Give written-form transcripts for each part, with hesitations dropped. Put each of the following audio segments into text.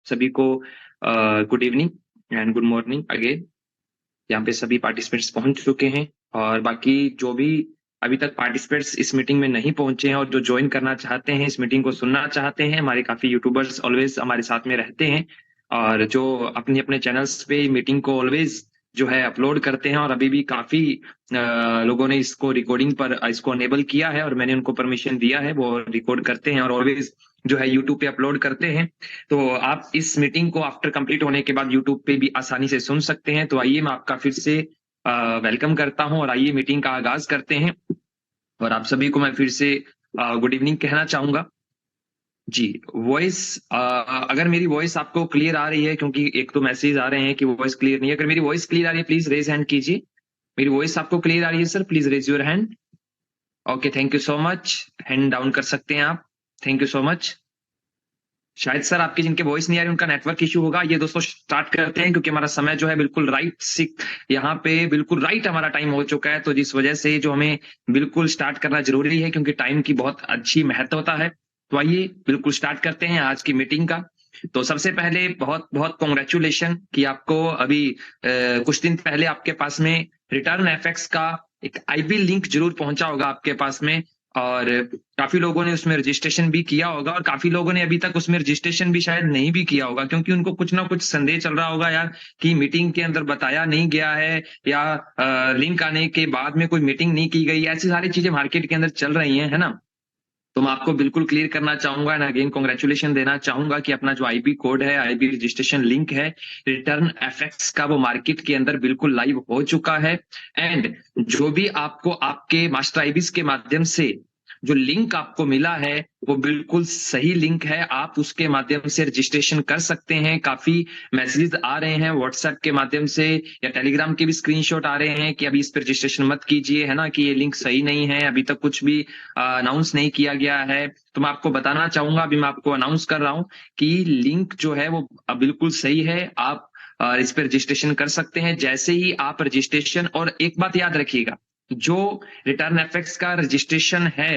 सभी को good evening and good morning again. यहाँ पे सभी पार्टिसिपेंट्स पहुंच चुके हैं और बाकी जो भी अभी तक पार्टिसिपेंट्स इस मीटिंग में नहीं पहुंचे हैं और जो ज्वाइन करना चाहते हैं, इस मीटिंग को सुनना चाहते हैं, हमारे काफी यूट्यूबर्स ऑलवेज हमारे साथ में रहते हैं और जो अपने अपने चैनल्स पे मीटिंग को ऑलवेज जो है अपलोड करते हैं और अभी भी काफी लोगों ने इसको रिकॉर्डिंग पर इसको अनेबल किया है और मैंने उनको परमिशन दिया है, वो रिकॉर्ड करते हैं और ऑलवेज जो है यूट्यूब पे अपलोड करते हैं। तो आप इस मीटिंग को आफ्टर कंप्लीट होने के बाद यूट्यूब पे भी आसानी से सुन सकते हैं। तो आइए मैं आपका फिर से वेलकम करता हूं और आइए मीटिंग का आगाज करते हैं। और आप सभी को मैं फिर से गुड इवनिंग कहना चाहूंगा। जी, वॉइस अगर मेरी वॉइस आपको क्लियर आ रही है, क्योंकि एक तो मैसेज आ रहे हैं कि वॉइस क्लियर नहीं है, अगर मेरी वॉइस क्लियर आ रही है प्लीज रेज हैंड कीजिए। मेरी वॉइस आपको क्लियर आ रही है sir? Please raise your hand. Okay, thank you so much. Hand down कर सकते हैं आप। Thank you so much. शायद सर आपकी जिनके वॉइस नहीं आ रही उनका नेटवर्क इश्यू होगा। ये दोस्तों स्टार्ट करते हैं क्योंकि हमारा समय जो है बिल्कुल राइट सिक यहाँ पे बिल्कुल राइट हमारा टाइम हो चुका है, तो जिस वजह से जो हमें बिल्कुल स्टार्ट करना जरूरी है क्योंकि टाइम की बहुत अच्छी महत्वता है। तो आइए बिल्कुल स्टार्ट करते हैं आज की मीटिंग का। तो सबसे पहले बहुत बहुत कॉन्ग्रेचुलेशन कि आपको अभी कुछ दिन पहले आपके पास में रिटर्न एफएक्स का एक आईबी लिंक जरूर पहुंचा होगा आपके पास में और काफी लोगों ने उसमें रजिस्ट्रेशन भी किया होगा और काफी लोगों ने अभी तक उसमें रजिस्ट्रेशन भी शायद नहीं भी किया होगा क्योंकि उनको कुछ ना कुछ संदेह चल रहा होगा यार कि मीटिंग के अंदर बताया नहीं गया है या लिंक आने के बाद में कोई मीटिंग नहीं की गई। ऐसी सारी चीजें मार्केट के अंदर चल रही हैं, है ना। तो मैं आपको बिल्कुल क्लियर करना चाहूंगा एंड अगेन कॉन्ग्रेचुलेशन देना चाहूंगा कि अपना जो आईबी कोड है, आईबी रजिस्ट्रेशन लिंक है रिटर्न एफएक्स का, वो मार्केट के अंदर बिल्कुल लाइव हो चुका है। एंड जो भी आपको आपके मास्टर आईबीज के माध्यम से जो लिंक आपको मिला है वो बिल्कुल सही लिंक है। आप उसके माध्यम से रजिस्ट्रेशन कर सकते हैं। काफी मैसेजेस आ रहे हैं व्हाट्सएप के माध्यम से या टेलीग्राम के भी स्क्रीनशॉट आ रहे हैं कि अभी इस पर रजिस्ट्रेशन मत कीजिए, है ना, कि ये लिंक सही नहीं है, अभी तक कुछ भी अनाउंस नहीं किया गया है। तो मैं आपको बताना चाहूंगा, अभी मैं आपको अनाउंस कर रहा हूं कि लिंक जो है वो बिल्कुल सही है। आप इस पर रजिस्ट्रेशन कर सकते हैं। जैसे ही आप रजिस्ट्रेशन, और एक बात याद रखिएगा, जो रिटर्न एफएक्स का रजिस्ट्रेशन है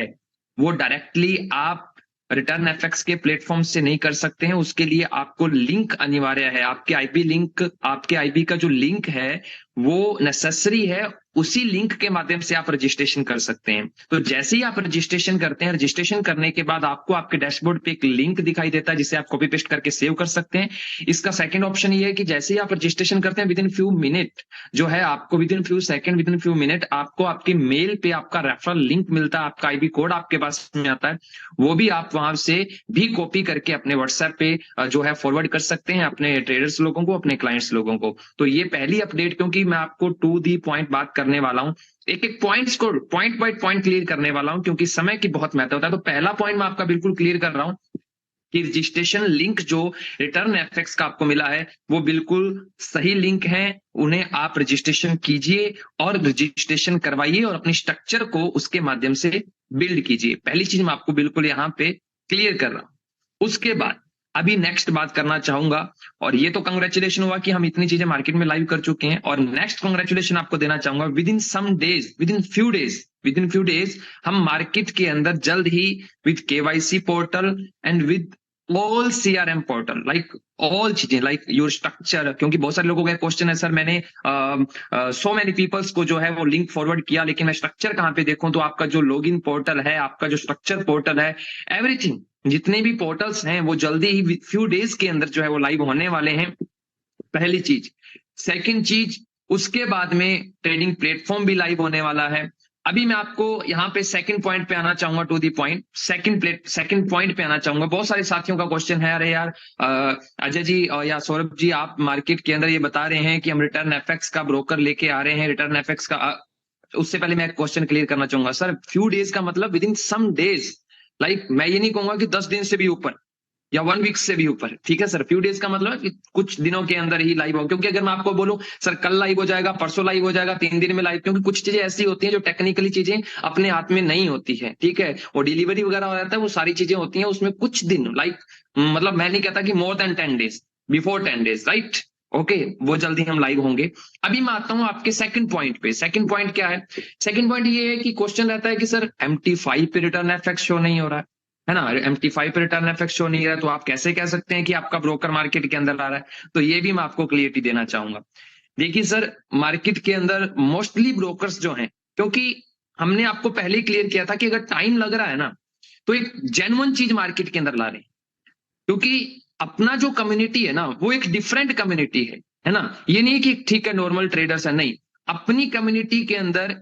वो डायरेक्टली आप रिटर्न एफएक्स के प्लेटफॉर्म से नहीं कर सकते हैं। उसके लिए आपको लिंक अनिवार्य है। आपके आईपी लिंक, आपके आईपी का जो लिंक है वो नेसेसरी है। उसी लिंक के माध्यम से आप रजिस्ट्रेशन कर सकते हैं। तो जैसे ही आप रजिस्ट्रेशन करते हैं, रजिस्ट्रेशन करने के बाद आपको आपके डैशबोर्ड पे एक लिंक दिखाई देता है जिसे आप कॉपी पेस्ट करके सेव कर सकते हैं। इसका सेकंड ऑप्शन ये है कि जैसे ही आप रजिस्ट्रेशन करते हैं विद इन फ्यू मिनट जो है आपको, with in few second, with in few minute आपको आपके मेल पे आपका रेफरल लिंक मिलता है, आपका आईबी कोड आपके पास में आता है। वो भी आप वहां से भी कॉपी करके अपने व्हाट्सएप पे जो है फॉरवर्ड कर सकते हैं अपने ट्रेडर्स लोगों को, अपने क्लाइंट्स लोगों को। तो ये पहली अपडेट, क्योंकि मैं आपको टू दी पॉइंट बात करने वाला हूं, एक एक पॉइंट्स को पॉइंट बाय पॉइंट क्लियर करने वाला हूं क्योंकि समय की बहुत महत्व है। तो पहला पॉइंट मैं आपका बिल्कुल क्लियर कर रहा हूं कि रजिस्ट्रेशन लिंक जो रिटर्न एफएक्स का आपको मिला है वो बिल्कुल सही लिंक है। उन्हें आप रजिस्ट्रेशन कीजिए और रजिस्ट्रेशन करवाइए और अपनी स्ट्रक्चर को उसके माध्यम से बिल्ड कीजिए। पहली चीज मैं आपको बिल्कुल यहाँ पे क्लियर कर रहा हूं। उसके बाद अभी नेक्स्ट बात करना चाहूंगा, और ये तो कंग्रेचुलेशन हुआ कि हम इतनी चीजें मार्केट में लाइव कर चुके हैं, और नेक्स्ट कंग्रेचुलेशन आपको देना चाहूंगा, within some days, within few days हम मार्केट के अंदर जल्द ही with KYC portal and with all CRM portal, like all चीजें, लाइक योर स्ट्रक्चर, क्योंकि बहुत सारे लोगों का क्वेश्चन है सर मैंने सो मेनी पीपल्स को जो है वो लिंक फॉरवर्ड किया लेकिन मैं स्ट्रक्चर कहाँ पे देखूं। तो आपका जो लॉगिन पोर्टल है, आपका जो स्ट्रक्चर पोर्टल है, एवरीथिंग, जितने भी पोर्टल्स हैं वो जल्दी ही फ्यू डेज के अंदर जो है वो लाइव होने वाले हैं। पहली चीज। सेकंड चीज, उसके बाद में ट्रेडिंग प्लेटफॉर्म भी लाइव होने वाला है। अभी मैं आपको यहाँ पे सेकंड पॉइंट पे आना चाहूंगा, to the point, second point पे आना चाहूंगा। बहुत सारे साथियों का क्वेश्चन है, अरे यार अजय जी या सौरभ जी, आप मार्केट के अंदर ये बता रहे हैं कि हम रिटर्न एफएक्स का ब्रोकर लेके आ रहे हैं, रिटर्न एफएक्स का उससे पहले मैं एक क्वेश्चन क्लियर करना चाहूंगा सर। फ्यू डेज का मतलब within some days, like मैं ये नहीं कहूंगा कि 10 दिन से भी ऊपर या 1 वीक से भी ऊपर, ठीक है सर। फ्यू डेज का मतलब कि कुछ दिनों के अंदर ही लाइव हो। क्योंकि अगर मैं आपको बोलूं सर कल लाइव हो जाएगा, परसों लाइव हो जाएगा, 3 दिन में लाइव, क्योंकि कुछ चीजें ऐसी होती हैं जो टेक्निकली चीजें अपने हाथ में नहीं होती है, ठीक है, वो डिलीवरी वगैरह हो जाता है, वो सारी चीजें होती हैं, उसमें कुछ दिन, लाइक मतलब मैं नहीं कहता कि more than 10 days, before 10 days, right. Okay, वो जल्दी हम लाइव होंगे। अभी मैं आता हूं आपके सेकंड पॉइंट पे। सेकंड पॉइंट क्या है? सेकंड पॉइंट ये है कि क्वेश्चन रहता है कि सर MT5 पे रिटर्न एफएक्स शो नहीं हो रहा है। है ना, MT5 पे रिटर्न इफेक्ट शो नहीं रहा, तो आप कैसे कह सकते हैं कि आपका ब्रोकर मार्केट के अंदर आ रहा है? तो ये भी मैं आपको क्लियरिटी देना चाहूंगा। देखिए सर, मार्केट के अंदर मोस्टली ब्रोकर्स जो हैं, क्योंकि हमने आपको पहले ही क्लियर किया था कि अगर टाइम लग रहा है ना, तो एक जेन्युइन चीज मार्केट के अंदर ला रहे हैं, क्योंकि अपना जो कम्युनिटी है ना, वो एक डिफरेंट कम्युनिटी है ना। ये नहीं कि ठीक है नॉर्मल ट्रेडर्स है, नहीं, अपनी कम्युनिटी के अंदर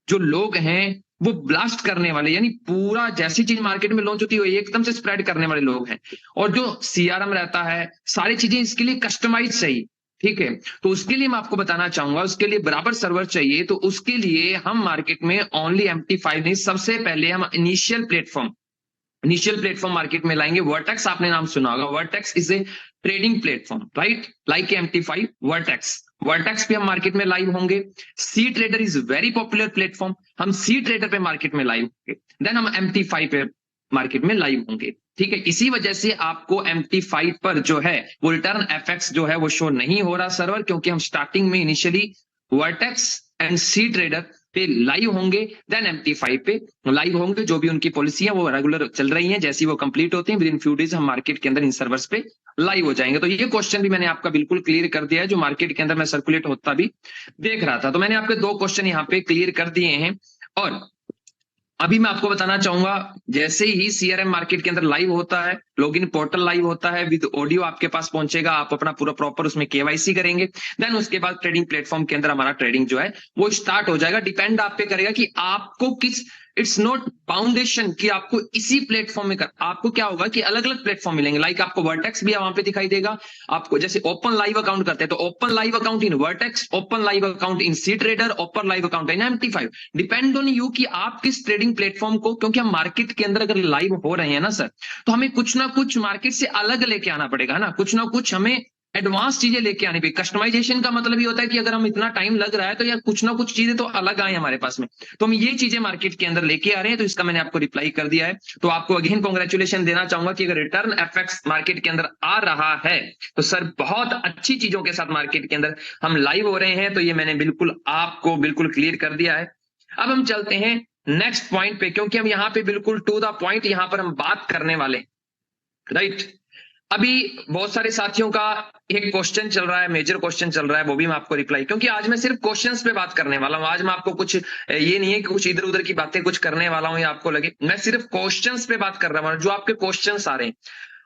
जो लोग हैं वो ब्लास्ट करने वाले, यानी पूरा जैसी चीज मार्केट में लॉन्च होती है वो एकदम से स्प्रेड करने वाले लोग हैं। और जो CRM रहता है, सारी चीजें इसके लिए कस्टमाइज चाहिए, ठीक है। तो उसके लिए मैं आपको बताना चाहूंगा, उसके लिए बराबर सर्वर चाहिए। तो उसके लिए हम मार्केट में ओनली MT5 नहीं, सबसे पहले हम इनिशियल प्लेटफॉर्म मार्केट में लाएंगे। वर्टेक्स आपने नाम सुना होगा, Vertex is a trading platform, right, like MT5 Vertex. Vertex पे हम मार्केट में लाइव होंगे। C trader is very popular platform, हम सी ट्रेडर पे मार्केट में लाइव होंगे। देन हम MT5 पे मार्केट में लाइव होंगे, ठीक है। इसी वजह से आपको MT5 पर जो है वो रिटर्न एफएक्स जो है वो शो नहीं हो रहा सर्वर, क्योंकि हम स्टार्टिंग में initially Vertex and C trader पे लाइव होंगे, देन MT5 पे लाइव होंगे। जो भी उनकी पॉलिसी है वो रेगुलर चल रही है, जैसी वो कंप्लीट होती है विद इन फ्यू डेज हम मार्केट के अंदर इन सर्वर्स पे लाइव हो जाएंगे। तो ये क्वेश्चन भी मैंने आपका बिल्कुल क्लियर कर दिया है, जो मार्केट के अंदर मैं सर्कुलेट होता भी देख रहा था। तो मैंने आपके 2 क्वेश्चन यहाँ पे क्लियर कर दिए हैं। और अभी मैं आपको बताना चाहूंगा, जैसे ही CRM मार्केट के अंदर लाइव होता है, लॉगिन पोर्टल लाइव होता है, विद ऑडियो आपके पास पहुंचेगा, आप अपना पूरा प्रॉपर उसमें KYC करेंगे, देन उसके बाद ट्रेडिंग प्लेटफॉर्म के अंदर हमारा ट्रेडिंग जो है वो स्टार्ट हो जाएगा। डिपेंड आप पे करेगा कि आपको किस, इट्स नॉट फाउंडेशन कि आपको इसी प्लेटफॉर्म में कर, आपको क्या होगा कि अलग अलग प्लेटफॉर्म मिलेंगे। लाइक आपको वर्टेक्स भी वहां पे दिखाई देगा, आपको जैसे ओपन लाइव अकाउंट करते हैं तो open live account in Vertex, open live account in C Trader, open live account in MT5। Depend on you कि आप किस ट्रेडिंग प्लेटफॉर्म को, क्योंकि हम मार्केट के अंदर अगर लाइव हो रहे हैं ना सर, तो हमें कुछ ना कुछ मार्केट से अलग लेके आना पड़ेगा ना, कुछ ना कुछ हमें एडवांस चीजें लेके आनी पड़ेगी। कस्टमाइजेशन का मतलब ये होता है कि अगर हम इतना टाइम लग रहा है तो यार कुछ ना कुछ चीजें तो अलग आए हमारे पास में, तो हम ये चीजें मार्केट के अंदर लेके आ रहे हैं। तो इसका मैंने आपको रिप्लाई कर दिया है। तो आपको अगेन कॉन्ग्रेचुलेशन देना चाहूंगा कि अगर रिटर्न एफएक्स मार्केट के अंदर आ रहा है तो सर बहुत अच्छी चीजों के साथ मार्केट के अंदर हम लाइव हो रहे हैं। तो ये मैंने बिल्कुल आपको बिल्कुल क्लियर कर दिया है। अब हम चलते हैं नेक्स्ट पॉइंट पे, क्योंकि हम यहाँ पे बिल्कुल टू द पॉइंट यहाँ पर हम बात करने वाले, राइट। अभी बहुत सारे साथियों का एक क्वेश्चन चल रहा है, मेजर क्वेश्चन चल रहा है, वो भी मैं आपको रिप्लाई, क्योंकि आज मैं सिर्फ क्वेश्चंस पे बात करने वाला हूं। आज मैं आपको कुछ ये नहीं है कि कुछ इधर उधर की बातें कुछ करने वाला हूं या आपको लगे, मैं सिर्फ क्वेश्चंस पे बात कर रहा हूं, जो आपके क्वेश्चंस आ रहे हैं।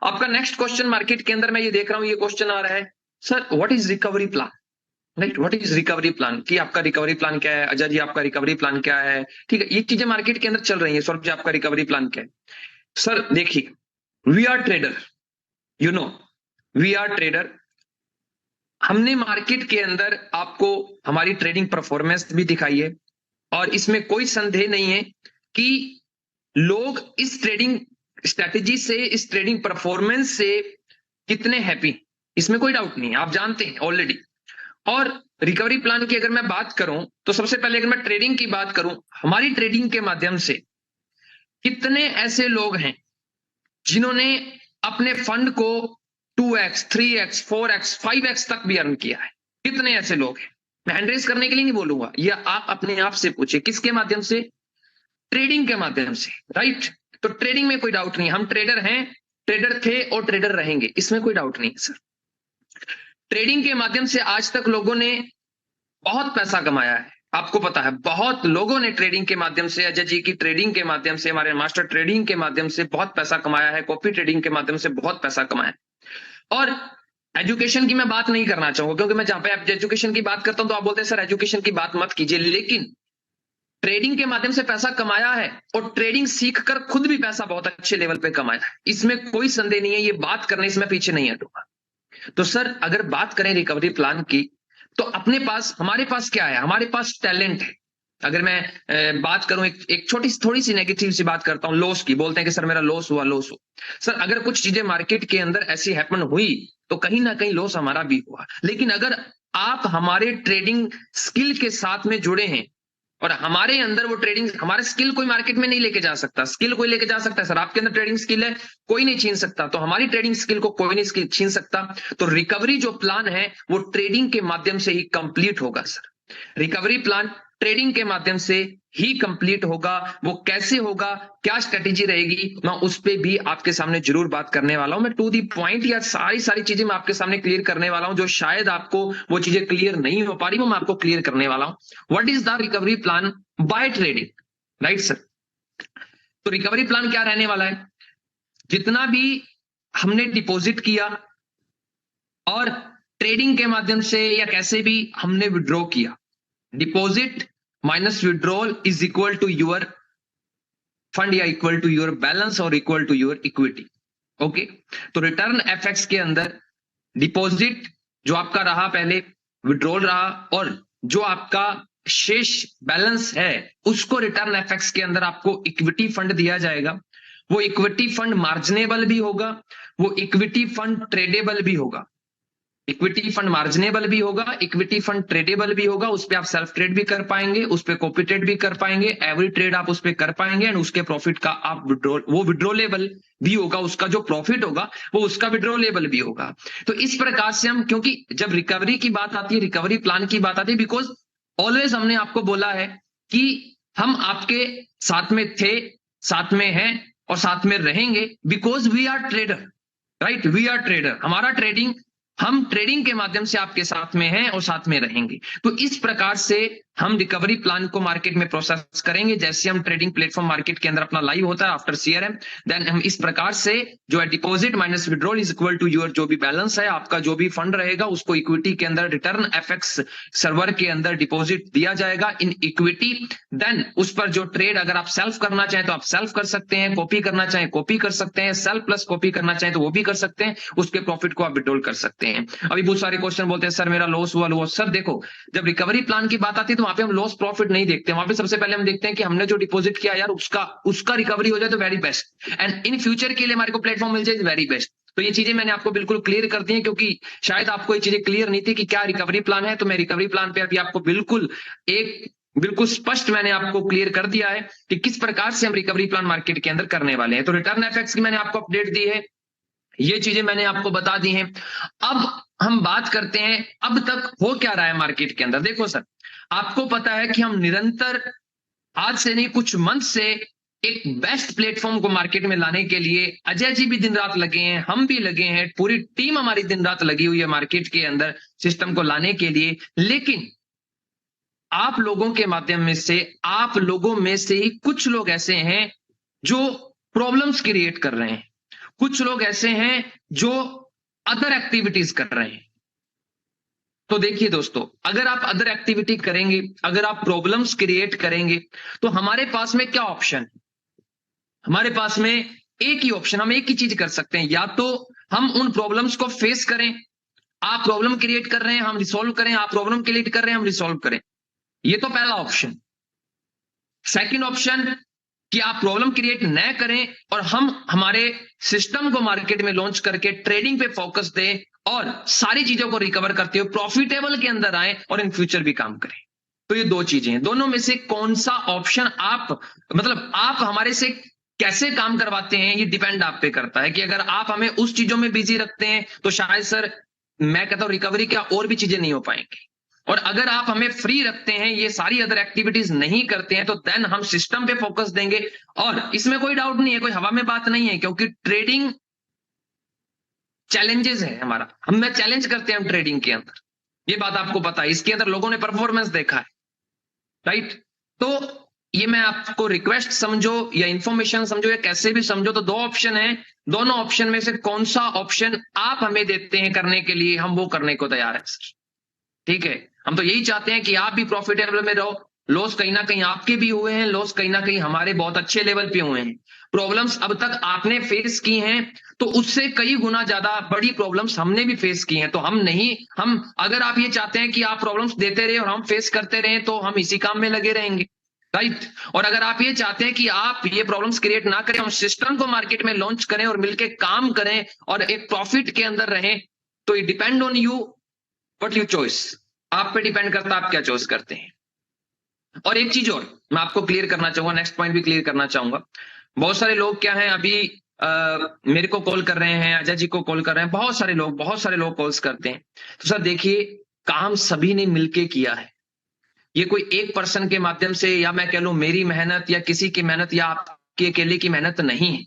आपका नेक्स्ट क्वेश्चन मार्केट के अंदर मैं ये देख रहा हूं, ये क्वेश्चन आ रहा है, sir what is recovery plan, right, what is recovery plan, कि आपका रिकवरी प्लान क्या है, अजय जी आपका रिकवरी प्लान क्या है, ठीक है। ये चीजें मार्केट के अंदर चल रही है। सौरभ जी आपका रिकवरी प्लान क्या है? सर देखिए, we are trader, you know, we are trader. हमने मार्केट के अंदर आपको हमारी ट्रेडिंग परफॉर्मेंस भी दिखाई है, और इसमें कोई संदेह नहीं है कि लोग इस ट्रेडिंग स्ट्रेटेजी से, इस ट्रेडिंग परफॉर्मेंस से कितने हैप्पी, इसमें कोई डाउट नहीं है, आप जानते हैं ऑलरेडी। और रिकवरी प्लान की अगर मैं बात करूं तो सबसे पहले अगर मैं ट्रेडिंग की बात करूं, हमारी ट्रेडिंग के माध्यम से कितने ऐसे लोग हैं जिन्होंने अपने फंड को 2x 3x 4x 5x तक भी अर्न किया है? कितने ऐसे लोग हैं? मैं हैंड रेज करने के लिए नहीं बोलूंगा, ये आप अपने आप से पूछे, किसके माध्यम से? ट्रेडिंग के माध्यम से, राइट। तो ट्रेडिंग में कोई डाउट नहीं, हम ट्रेडर हैं, ट्रेडर थे और ट्रेडर रहेंगे, इसमें कोई डाउट नहीं सर। ट्रेडिंग के माध्यम से आज तक लोगों ने बहुत पैसा कमाया है, आपको पता है, बहुत लोगों ने ट्रेडिंग के माध्यम से, अजय जी की ट्रेडिंग के माध्यम से, हमारे मास्टर ट्रेडिंग के माध्यम से बहुत पैसा कमाया है, कॉपी ट्रेडिंग के माध्यम से बहुत पैसा कमाया है। और एजुकेशन की मैं बात नहीं करना चाहूंगा, क्योंकि मैं जहां पे एजुकेशन की बात करता हूं तो आप बोलते हैं सर एजुकेशन की बात मत कीजिए, लेकिन ट्रेडिंग के माध्यम से पैसा कमाया है और ट्रेडिंग सीखकर खुद भी पैसा बहुत अच्छे लेवल पे कमाया है, इसमें कोई संदेह नहीं है। ये बात करने से मैं पीछे नहीं हटूंगा। तो सर अगर बात करें रिकवरी प्लान की, तो अपने पास, हमारे पास क्या है? हमारे पास टैलेंट है। अगर मैं बात करूं, एक छोटी थोड़ी सी नेगेटिव सी बात करता हूं, लॉस की, बोलते हैं कि सर मेरा लॉस हुआ, लॉस हो। सर अगर कुछ चीजें मार्केट के अंदर ऐसी हैपन हुई तो कहीं ना कहीं लॉस हमारा भी हुआ, लेकिन अगर आप हमारे ट्रेडिंग स्किल के साथ में जुड़े हैं और हमारे अंदर वो ट्रेडिंग, हमारे स्किल कोई मार्केट में नहीं लेके जा सकता, स्किल कोई लेके जा सकता है सर, आपके अंदर ट्रेडिंग स्किल है, कोई नहीं छीन सकता, तो हमारी ट्रेडिंग स्किल को कोई नहीं छीन सकता। तो रिकवरी जो प्लान है वो ट्रेडिंग के माध्यम से ही कंप्लीट होगा सर। रिकवरी प्लान ट्रेडिंग के माध्यम से ही कंप्लीट होगा। वो कैसे होगा, क्या स्ट्रेटेजी रहेगी, मैं उस पे भी आपके सामने जरूर बात करने वाला हूं। मैं टू दी पॉइंट या सारी चीजें मैं आपके सामने क्लियर करने वाला हूं, जो शायद आपको वो चीजें क्लियर नहीं हो पा रही, वो मैं आपको क्लियर करने वाला हूं। What is the recovery plan by trading, right sir? तो रिकवरी प्लान क्या रहने वाला है? जितना भी हमने डिपॉजिट किया और ट्रेडिंग के माध्यम से या कैसे भी हमने विड्रॉ किया, deposit minus withdrawal is equal to your fund या इक्वल टू योर बैलेंस और equal to your equity. Okay, तो रिटर्न एफएक्स के अंदर डिपॉजिट जो आपका रहा पहले, विड्रॉल रहा, और जो आपका शेष बैलेंस है उसको रिटर्न एफएक्स के अंदर आपको इक्विटी फंड दिया जाएगा। वो इक्विटी फंड मार्जिनेबल भी होगा, वो इक्विटी फंड ट्रेडेबल भी होगा। इक्विटी फंड मार्जिनेबल भी होगा, इक्विटी फंड ट्रेडेबल भी होगा। उस पे आप सेल्फ ट्रेड भी कर पाएंगे, उस पे कॉपी ट्रेड भी कर पाएंगे, एवरी ट्रेड आप उस पे कर पाएंगे, एंड उसके प्रॉफिट का आप वो विड्रॉलेबल भी होगा। उसका जो प्रॉफिट होगा वो उसका विड्रॉलेबल भी होगा। तो इस प्रकार से हम, क्योंकि जब रिकवरी की बात आती है, रिकवरी प्लान की बात आती है, बिकॉज ऑलवेज हमने आपको बोला है कि हम आपके साथ में थे, साथ में हैं और साथ में रहेंगे, because we are trader, right? We are trader, हमारा ट्रेडिंग, हम ट्रेडिंग के माध्यम से आपके साथ में हैं और साथ में रहेंगे। तो इस प्रकार से हम रिकवरी प्लान को मार्केट में प्रोसेस करेंगे। जैसे हम ट्रेडिंग प्लेटफॉर्म मार्केट के अंदर अपना लाइव होता है आफ्टर सीआरएम, देन हम इस प्रकार से जो है deposit minus withdrawal is equal to your जो भी बैलेंस है, आपका जो भी फंड रहेगा उसको इक्विटी के अंदर रिटर्न एफएक्स सर्वर के अंदर डिपॉजिट दिया जाएगा इन इक्विटी। देन उस पर जो ट्रेड अगर आप सेल्फ करना चाहें तो आप सेल्फ कर सकते हैं, कॉपी करना चाहें कॉपी कर सकते हैं, सेल्फ प्लस कॉपी करना चाहें तो वो भी कर सकते हैं, उसके प्रॉफिट को आप विड्रॉल कर सकते हैं। अभी बहुत सारे क्वेश्चन बोलते हैं सर मेरा लॉस हुआ, लॉस। सर देखो, जब रिकवरी प्लान की बात आती है तो वहां पे हम लॉस प्रॉफिट नहीं देखते, वहां पे सबसे पहले हम देखते हैं कि हमने जो डिपॉजिट किया यार उसका रिकवरी हो जाए तो very best, and in future के लिए हमारे को प्लेटफॉर्म मिल जाए वेरी बेस्ट। तो ये चीजें मैंने आपको बिल्कुल क्लियर कर दी है, क्योंकि शायद आपको ये चीजें क्लियर नहीं थी कि क्या रिकवरी प्लान है। तो मैं रिकवरी प्लान पे अभी आपको बिल्कुल स्पष्ट मैंने आपको क्लियर कर दिया है कि किस प्रकार से हम रिकवरी प्लान मार्केट के अंदर करने वाले हैं। तो रिटर्न एफएक्स की मैंने आपको अपडेट दी है, ये चीजें मैंने आपको बता दी हैं। अब हम बात करते हैं अब तक हो क्या रहा है मार्केट के अंदर। देखो सर, आपको पता है कि हम निरंतर, आज से नहीं कुछ मंथ से, एक बेस्ट प्लेटफॉर्म को मार्केट में लाने के लिए अजय जी भी दिन रात लगे हैं, हम भी लगे हैं, पूरी टीम हमारी दिन रात लगी हुई है मार्केट के अंदर सिस्टम को लाने के लिए। लेकिन आप लोगों के माध्यम में से, आप लोगों में से ही कुछ लोग ऐसे हैं जो प्रॉब्लम्स क्रिएट कर रहे हैं, कुछ लोग ऐसे हैं जो अदर एक्टिविटीज कर रहे हैं। तो देखिए दोस्तों, अगर आप अदर एक्टिविटी करेंगे, अगर आप प्रॉब्लम्स क्रिएट करेंगे, तो हमारे पास में क्या ऑप्शन? हमारे पास में एक ही ऑप्शन, हम एक ही चीज कर सकते हैं, या तो हम उन प्रॉब्लम्स को फेस करें। आप प्रॉब्लम क्रिएट कर रहे हैं, हम रिसॉल्व करें, आप प्रॉब्लम क्रिएट कर रहे हैं, हम रिसॉल्व करें। ये तो पहला ऑप्शन। सेकंड ऑप्शन कि आप प्रॉब्लम क्रिएट न करें और हम हमारे सिस्टम को मार्केट में लॉन्च करके ट्रेडिंग पे फोकस दें और सारी चीजों को रिकवर करते हुए प्रॉफिटेबल के अंदर आए और इन फ्यूचर भी काम करें। तो ये दो चीजें हैं, दोनों में से कौन सा ऑप्शन आप, मतलब आप हमारे से कैसे काम करवाते हैं, ये डिपेंड आप पे करता है। कि अगर आप हमें उस चीजों में बिजी रखते हैं तो शायद सर मैं कहता हूं रिकवरी क्या और भी चीजें नहीं हो पाएंगी, और अगर आप हमें फ्री रखते हैं, ये सारी अदर एक्टिविटीज नहीं करते हैं, तो देन हम सिस्टम पे फोकस देंगे। और इसमें कोई डाउट नहीं है, कोई हवा में बात नहीं है, क्योंकि ट्रेडिंग चैलेंजेस है हमारा, हम चैलेंज करते हैं हम ट्रेडिंग के अंदर, ये बात आपको पता है। इसके अंदर लोगों ने परफॉर्मेंस देखा है, राइट? तो ये मैं आपको रिक्वेस्ट समझो या इंफॉर्मेशन समझो या कैसे भी समझो, तो दो ऑप्शन है, दोनों ऑप्शन में से कौन सा ऑप्शन आप हमें देते हैं करने के लिए, हम वो करने को तैयार है सर। ठीक है, हम तो यही चाहते हैं कि आप भी प्रॉफिटेबल में रहो। लॉस कहीं ना कहीं आपके भी हुए हैं, लॉस कहीं ना कहीं हमारे बहुत अच्छे लेवल पे हुए हैं। प्रॉब्लम्स अब तक आपने फेस की हैं, तो उससे कई गुना ज्यादा बड़ी प्रॉब्लम्स हमने भी फेस की हैं। तो हम अगर आप ये चाहते हैं कि आप प्रॉब्लम्स देते रहे और हम फेस करते रहे, तो हम इसी काम में लगे रहेंगे, राइट? और अगर आप ये चाहते हैं कि आप ये प्रॉब्लम्स क्रिएट ना करें, हम सिस्टम को मार्केट में लॉन्च करें और मिलकर काम करें और एक प्रॉफिट के अंदर रहें, तो it depend on you what you choice. आप पे डिपेंड करता है आप क्या चॉइस करते हैं। और एक चीज और मैं आपको क्लियर करना चाहूंगा, नेक्स्ट पॉइंट भी क्लियर करना चाहूंगा। बहुत सारे लोग क्या है अभी मेरे को कॉल कर रहे हैं, अजय जी को कॉल कर रहे हैं, बहुत सारे लोग कॉल्स करते हैं। तो सर देखिए, काम सभी ने मिलके किया है, ये कोई एक पर्सन के माध्यम से, या मैं कह लूं मेरी मेहनत या किसी की मेहनत या आपके अकेले की मेहनत नहीं है,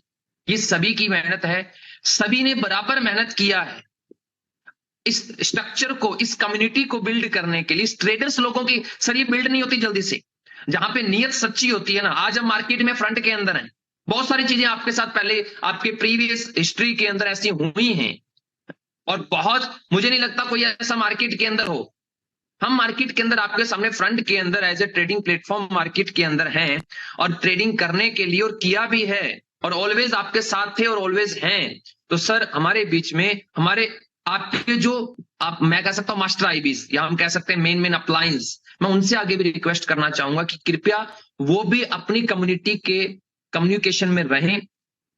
ये सभी की मेहनत है। सभी ने बराबर मेहनत किया है इस स्ट्रक्चर को, इस कम्युनिटी को बिल्ड करने के लिए। इस ट्रेडर्स लोगों की सर ये बिल्ड नहीं होती जल्दी से, जहां पे नियत सच्ची होती है ना। आज हम मार्केट में फ्रंट के अंदर हैं, बहुत सारी चीजें आपके साथ पहले आपके प्रीवियस हिस्ट्री के अंदर ऐसी हुई हैं, और बहुत, मुझे नहीं लगता कोई ऐसा मार्केट के अंदर हो। हम मार्केट के अंदर आपके सामने फ्रंट के अंदर as a trading platform market के अंदर हैं, और ट्रेडिंग करने के लिए और किया भी है, और ऑलवेज आपके साथ थे और ऑलवेज हैं। तो सर हमारे बीच में हमारे आपके जो आप, मैं कह सकता हूं मास्टर आईबीज, या हम कह सकते हैं मेन अप्लायंस, मैं उनसे आगे भी रिक्वेस्ट करना चाहूंगा कि कृपया वो भी अपनी कम्युनिटी के कम्युनिकेशन में रहें।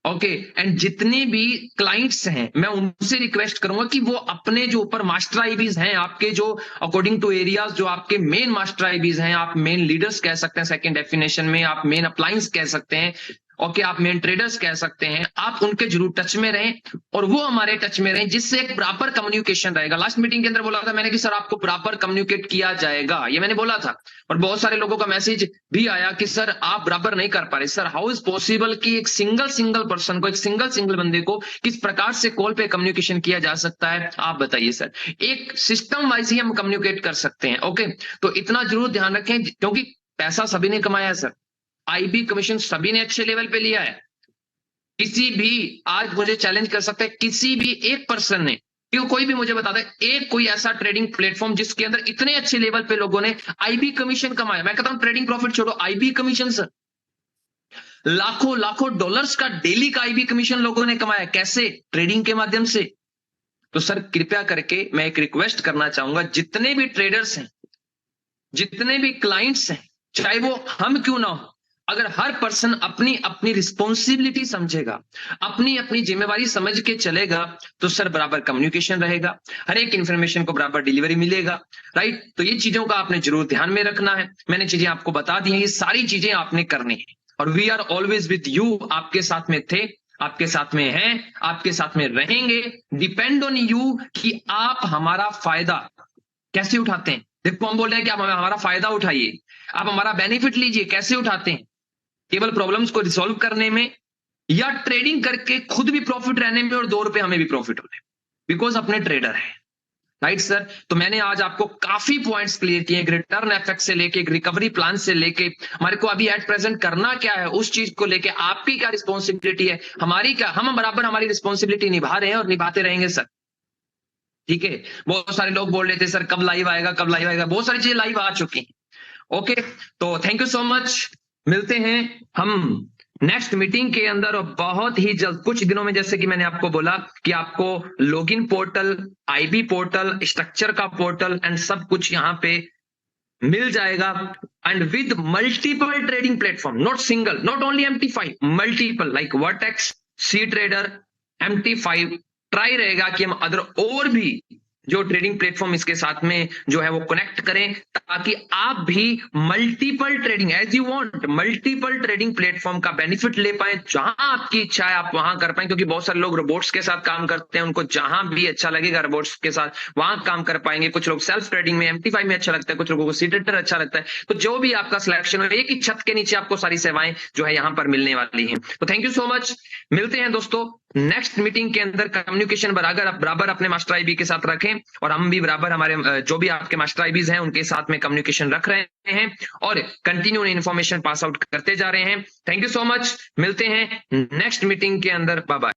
ओके एंड जितने भी क्लाइंट्स हैं मैं उनसे रिक्वेस्ट करूंगा कि वो अपने जो ऊपर मास्टर आईबीज हैं आपके, जो अकॉर्डिंग टू एरियाज जो आपके मेन मास्टर आईबीज हैं, आप मेन लीडर्स कह सकते हैं सेकंड डेफिनेशन में, आप मेन अप्लायंस कह सकते हैं, ओके आप मेन ट्रेडर्स कह सकते हैं, आप उनके जरूर टच में रहें और वो हमारे टच में रहें, जिससे एक प्रॉपर कम्युनिकेशन रहेगा। लास्ट मीटिंग के अंदर बोला था मैंने कि सर आपको प्रॉपर कम्युनिकेट किया जाएगा, ये मैंने बोला था, और बहुत सारे लोगों का मैसेज भी आया कि सर आप बराबर नहीं कर पा रहे। सर हाउ इज पॉसिबल कि एक सिंगल पर्सन को, एक सिंगल बंदे को किस प्रकार से कॉल पे कम्युनिकेशन किया जा सकता है, आप बताइए सर। एक सिस्टम वाइज ही हम कम्युनिकेट कर सकते हैं। ओके तो इतना जरूर ध्यान रखें, क्योंकि पैसा सभी ने कमाया है सर, आईबी कमीशन सभी ने अच्छे लेवल पे लिया है। किसी भी आज मुझे चैलेंज कर सकता है, किसी भी एक पर्सन ने, क्यों कोई भी मुझे बता दे एक कोई ऐसा ट्रेडिंग प्लेटफॉर्म जिसके अंदर इतने अच्छे लेवल पे लोगों ने आईबी कमीशन कमाया। मैं कहता हूं ट्रेडिंग प्रॉफिट छोड़ो, आईबी कमीशन सर, लाखों लाखों डॉलर्स का डेली का आईबी कमीशन लोगों ने कमाया। कैसे? ट्रेडिंग के माध्यम से। तो सर कृपया करके मैं एक रिक्वेस्ट करना चाहूंगा, जितने भी ट्रेडर्स हैं, जितने भी क्लाइंट्स हैं, चाहे वो हम क्यों ना हो, अगर हर पर्सन अपनी अपनी रिस्पॉन्सिबिलिटी समझेगा, अपनी अपनी जिम्मेवारी समझ के चलेगा, तो सर बराबर कम्युनिकेशन रहेगा, हर एक इंफॉर्मेशन को बराबर डिलीवरी मिलेगा। राइट, तो ये चीजों का आपने जरूर ध्यान में रखना है। मैंने चीजें आपको बता दी हैं, ये सारी चीजें आपने करनी है, और we are always with you, आपके साथ में थे, आपके साथ में हैं, आपके साथ में रहेंगे। डिपेंड ऑन यू कि आप हमारा फायदा कैसे उठाते हैं। देखो हम बोल रहे हैं कि आप हमारा फायदा उठाइए, आप हमारा बेनिफिट लीजिए। कैसे उठाते हैं? केवल प्रॉब्लम्स को रिसॉल्व करने में, या ट्रेडिंग करके खुद भी प्रॉफिट रहने में और 2 रुपए हमें भी प्रॉफिट होने, बिकॉज अपने ट्रेडर है। राइट सर, तो मैंने आज आपको काफी पॉइंट्स क्लियर किए, एक रिटर्न एफेक्ट से लेके, एक रिकवरी प्लान से लेके, हमारे को अभी एट प्रेजेंट करना क्या है उस चीज को लेके, आपकी क्या रिस्पॉन्सिबिलिटी है, हमारी क्या, हम बराबर हमारी रिस्पॉन्सिबिलिटी निभा रहे हैं और निभाते रहेंगे सर। ठीक है, बहुत सारे लोग बोल रहे थे सर कब लाइव आएगा, कब लाइव आएगा, बहुत सारी चीजें लाइव आ चुकी हैं। ओके तो थैंक यू सो मच, मिलते हैं हम नेक्स्ट मीटिंग के अंदर, और बहुत ही जल्द, कुछ दिनों में, जैसे कि मैंने आपको बोला कि आपको login portal, IB portal, structure का पोर्टल एंड सब कुछ यहां पे मिल जाएगा, and with multiple trading platform, not single, not only MT5, multiple like Vertex, C Trader, MT5। Try रहेगा कि हम अदर और भी जो ट्रेडिंग प्लेटफॉर्म इसके साथ में जो है वो कनेक्ट करें, ताकि आप भी multiple trading as you want, multiple trading platform का बेनिफिट ले पाए। जहां आपकी इच्छा है आप वहां कर पाए, क्योंकि बहुत सारे लोग रोबोट्स के साथ काम करते हैं, उनको जहां भी अच्छा लगेगा रोबोट्स के साथ वहां काम कर पाएंगे। कुछ लोग सेल्फ ट्रेडिंग में MT5 में अच्छा लगता है, कुछ लोगों को सी ट्रेडर अच्छा लगता है। तो जो भी आपका सिलेक्शन हो, एक ही छत के नीचे आपको सारी सेवाएं जो है यहाँ पर मिलने वाली हैं। तो थैंक यू सो मच, मिलते हैं दोस्तों नेक्स्ट मीटिंग के अंदर। कम्युनिकेशन बराबर अपने मास्टर आईबी के साथ रखें, और हम भी बराबर हमारे जो भी आपके मास्टर आईबीज हैं उनके साथ में कम्युनिकेशन रख रहे हैं, और कंटिन्यू इन्फॉर्मेशन पास आउट करते जा रहे हैं। थैंक यू सो मच, मिलते हैं नेक्स्ट मीटिंग के अंदर, बाय बाय।